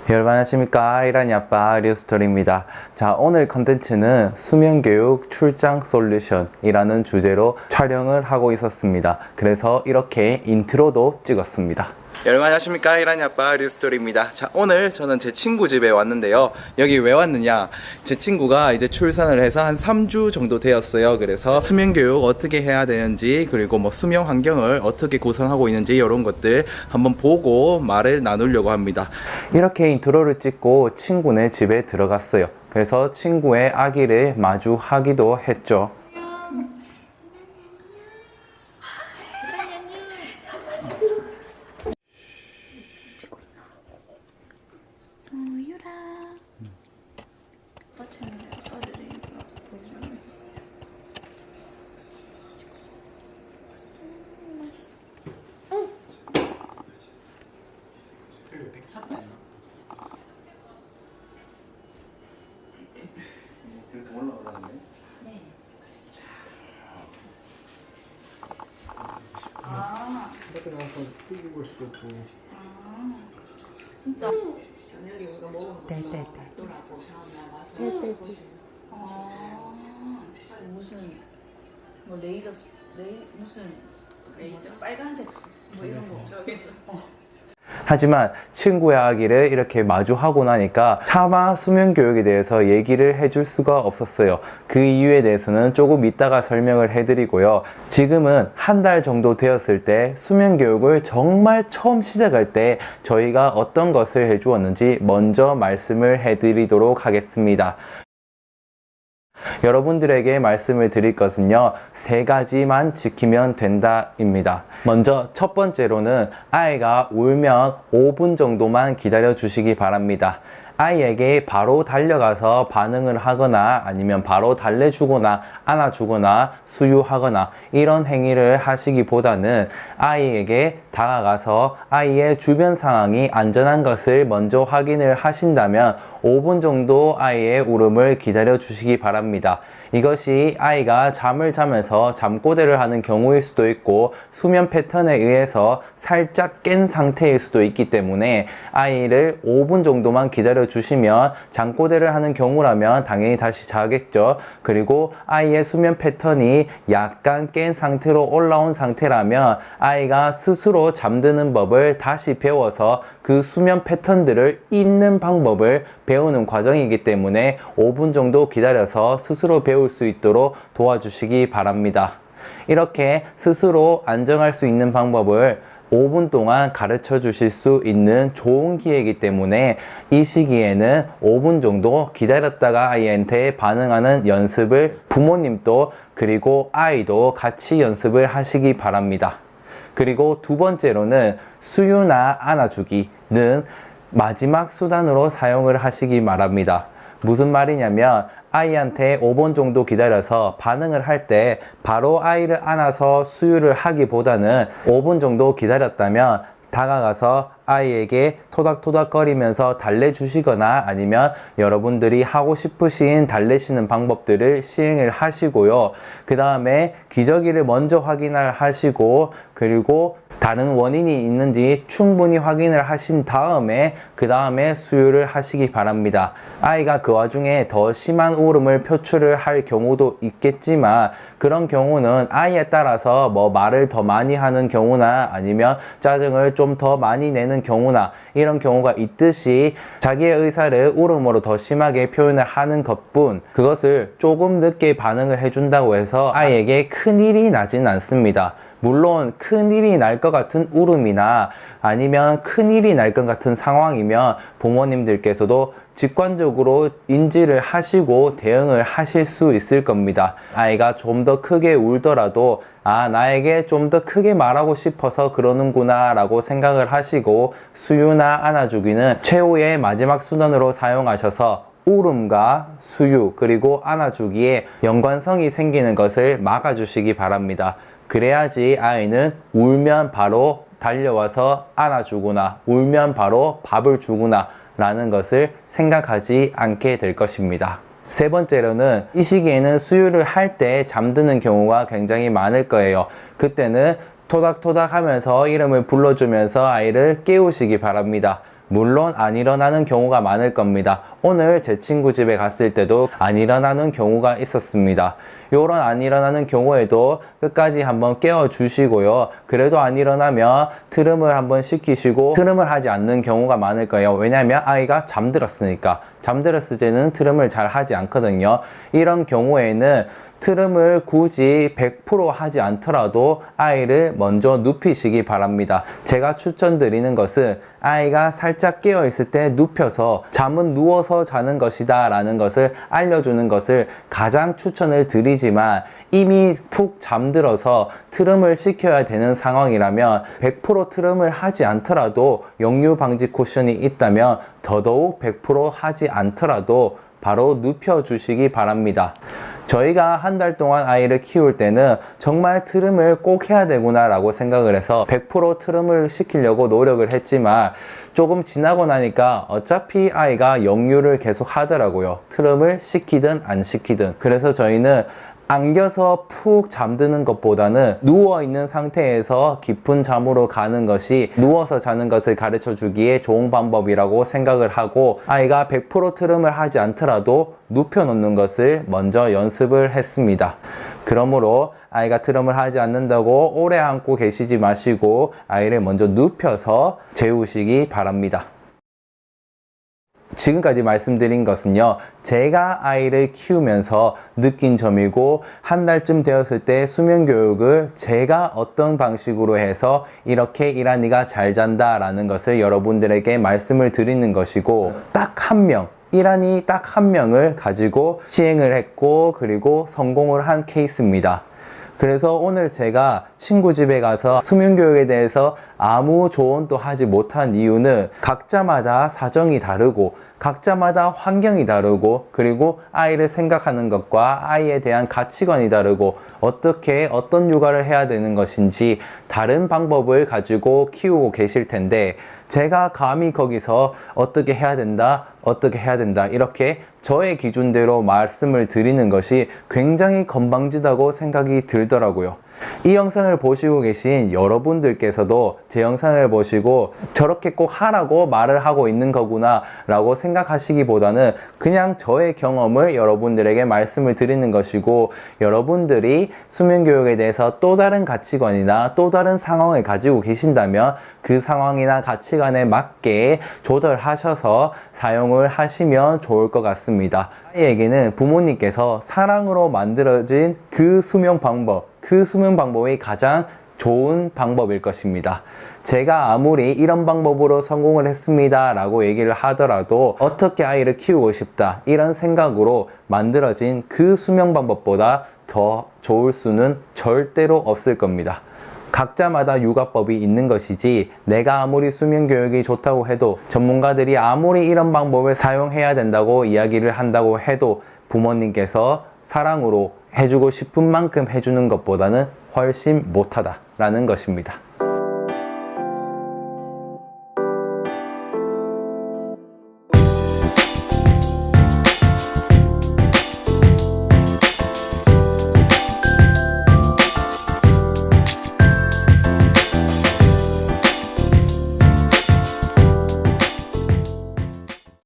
여러분 안녕하십니까, 아이라니 아빠 리오스토리입니다. 자, 오늘 컨텐츠는 수면교육 출장 솔루션 이라는 주제로 촬영을 하고 있었습니다. 그래서 이렇게 인트로도 찍었습니다. 여러분 안녕하십니까, 아이라니 아빠 리오스토리입니다. 자, 오늘 저는 제 친구 집에 왔는데요. 여기 왜 왔느냐, 제 친구가 이제 출산을 해서 한 3주 정도 되었어요. 그래서 수면교육 어떻게 해야 되는지, 그리고 뭐 수면 환경을 어떻게 구성하고 있는지 이런 것들 한번 보고 말을 나누려고 합니다. 이렇게 인트로를 찍고 친구네 집에 들어갔어요. 그래서 친구의 아기를 마주하기도 했죠. 소유라. 아빠 채널에 아빠들이니까 보여주면 이렇게 올라오라네. 네. 아, 밖에 나가서 뛰고 볼 수도 없고. 진짜. 저녁에 우리가 먹은 거 놀라고 다음날 와서 아니, 무슨 뭐 레이저 무슨 레이저 빨간색 뭐 이런 거. 저기서 하지만 친구의 아기를 이렇게 마주하고 나니까 차마 수면교육에 대해서 얘기를 해줄 수가 없었어요. 그 이유에 대해서는 조금 이따가 설명을 해드리고요. 지금은 한 달 정도 되었을 때 수면교육을 정말 처음 시작할 때 저희가 어떤 것을 해주었는지 먼저 말씀을 해드리도록 하겠습니다. 여러분들에게 말씀을 드릴 것은요, 3가지만 지키면 된다입니다. 먼저 첫 번째로는 아이가 울면 5분 정도만 기다려 주시기 바랍니다. 아이에게 바로 달려가서 반응을 하거나 아니면 바로 달래주거나 안아주거나 수유하거나 이런 행위를 하시기보다는 아이에게 다가가서 아이의 주변 상황이 안전한 것을 먼저 확인을 하신다면 5분 정도 아이의 울음을 기다려 주시기 바랍니다. 이것이 아이가 잠을 자면서 잠꼬대를 하는 경우일 수도 있고 수면 패턴에 의해서 살짝 깬 상태일 수도 있기 때문에 아이를 5분 정도만 기다려 주시면, 잠꼬대를 하는 경우라면 당연히 다시 자겠죠. 그리고 아이의 수면 패턴이 약간 깬 상태로 올라온 상태라면 아이가 스스로 잠드는 법을 다시 배워서 그 수면 패턴들을 잇는 방법을 배우는 과정이기 때문에 5분 정도 기다려서 스스로 배울 수 있도록 도와주시기 바랍니다. 이렇게 스스로 안정할 수 있는 방법을 5분 동안 가르쳐 주실 수 있는 좋은 기회이기 때문에 이 시기에는 5분 정도 기다렸다가 아이한테 반응하는 연습을 부모님도 그리고 아이도 같이 연습을 하시기 바랍니다. 그리고 두 번째로는 수유나 안아주기는 마지막 수단으로 사용을 하시기 바랍니다. 무슨 말이냐면 아이한테 5분 정도 기다려서 반응을 할 때 바로 아이를 안아서 수유를 하기보다는 5분 정도 기다렸다면 다가가서 아이에게 토닥토닥 거리면서 달래주시거나 아니면 여러분들이 하고 싶으신 달래시는 방법들을 시행을 하시고요. 그 다음에 기저귀를 먼저 확인을 하시고, 그리고 다른 원인이 있는지 충분히 확인을 하신 다음에 그 다음에 수유를 하시기 바랍니다. 아이가 그 와중에 더 심한 울음을 표출을 할 경우도 있겠지만 그런 경우는 아이에 따라서 뭐 말을 더 많이 하는 경우나 아니면 짜증을 좀 더 많이 내는 경우나 이런 경우가 있듯이 자기의 의사를 울음으로 더 심하게 표현을 하는 것뿐, 그것을 조금 늦게 반응을 해준다고 해서 아이에게 큰일이 나진 않습니다. 물론 큰일이 날 것 같은 울음이나 아니면 큰일이 날 것 같은 상황이면 부모님들께서도 직관적으로 인지를 하시고 대응을 하실 수 있을 겁니다. 아이가 좀 더 크게 울더라도 나에게 좀 더 크게 말하고 싶어서 그러는구나 라고 생각을 하시고 수유나 안아주기는 최후의 마지막 수단으로 사용하셔서 울음과 수유 그리고 안아주기에 연관성이 생기는 것을 막아주시기 바랍니다. 그래야지 아이는 울면 바로 달려와서 안아주거나 울면 바로 밥을 주거나 라는 것을 생각하지 않게 될 것입니다. 세 번째로는 이 시기에는 수유를 할 때 잠드는 경우가 굉장히 많을 거예요. 그때는 토닥토닥 하면서 이름을 불러주면서 아이를 깨우시기 바랍니다. 물론 안 일어나는 경우가 많을 겁니다. 오늘 제 친구 집에 갔을 때도 안 일어나는 경우가 있었습니다. 요런 안 일어나는 경우에도 끝까지 한번 깨워 주시고요. 그래도 안 일어나면 트름을 한번 시키시고, 트름을 하지 않는 경우가 많을 거예요. 왜냐면 아이가 잠들었으니까. 잠들었을 때는 트름을 잘 하지 않거든요. 이런 경우에는 트름을 굳이 100% 하지 않더라도 아이를 먼저 눕히시기 바랍니다. 제가 추천드리는 것은 아이가 살짝 깨어 있을 때 눕혀서 잠은 누워서 자는 것이다 라는 것을 알려주는 것을 가장 추천을 드리지만, 이미 푹 잠들어서 트름을 시켜야 되는 상황이라면 100% 트름을 하지 않더라도 역류 방지 쿠션이 있다면 더더욱 100% 하지 않더라도 바로 눕혀 주시기 바랍니다. 저희가 한 달 동안 아이를 키울 때는 정말 트름을 꼭 해야 되구나 라고 생각을 해서 100% 트름을 시키려고 노력을 했지만, 조금 지나고 나니까 어차피 아이가 역류를 계속 하더라고요. 트름을 시키든 안 시키든. 그래서 저희는 안겨서 푹 잠드는 것보다는 누워있는 상태에서 깊은 잠으로 가는 것이 누워서 자는 것을 가르쳐 주기에 좋은 방법이라고 생각을 하고, 아이가 100% 트름을 하지 않더라도 눕혀 놓는 것을 먼저 연습을 했습니다. 그러므로 아이가 트름을 하지 않는다고 오래 안고 계시지 마시고 아이를 먼저 눕혀서 재우시기 바랍니다. 지금까지 말씀드린 것은요, 제가 아이를 키우면서 느낀 점이고, 한 달쯤 되었을 때 수면 교육을 제가 어떤 방식으로 해서 이렇게 이란이가 잘 잔다 라는 것을 여러분들에게 말씀을 드리는 것이고, 딱 한 명, 이란이 딱 한 명을 가지고 시행을 했고, 그리고 성공을 한 케이스입니다. 그래서 오늘 제가 친구 집에 가서 수면교육에 대해서 아무 조언도 하지 못한 이유는, 각자마다 사정이 다르고 각자마다 환경이 다르고, 그리고 아이를 생각하는 것과 아이에 대한 가치관이 다르고, 어떻게 어떤 육아를 해야 되는 것인지 다른 방법을 가지고 키우고 계실 텐데, 제가 감히 거기서 어떻게 해야 된다 이렇게 저의 기준대로 말씀을 드리는 것이 굉장히 건방지다고 생각이 들더라고요. 이 영상을 보시고 계신 여러분들께서도 제 영상을 보시고 저렇게 꼭 하라고 말을 하고 있는 거구나 라고 생각하시기보다는 그냥 저의 경험을 여러분들에게 말씀을 드리는 것이고, 여러분들이 수면교육에 대해서 또 다른 가치관이나 또 다른 상황을 가지고 계신다면 그 상황이나 가치관에 맞게 조절하셔서 사용을 하시면 좋을 것 같습니다. 아이에게는 부모님께서 사랑으로 만들어진 그 수면 방법이 가장 좋은 방법일 것입니다. 제가 아무리 이런 방법으로 성공을 했습니다 라고 얘기를 하더라도, 어떻게 아이를 키우고 싶다 이런 생각으로 만들어진 그 수면 방법보다 더 좋을 수는 절대로 없을 겁니다. 각자마다 육아법이 있는 것이지, 내가 아무리 수면 교육이 좋다고 해도, 전문가들이 아무리 이런 방법을 사용해야 된다고 이야기를 한다고 해도, 부모님께서 사랑으로 해주고 싶은 만큼 해주는 것보다는 훨씬 못하다라는 것입니다.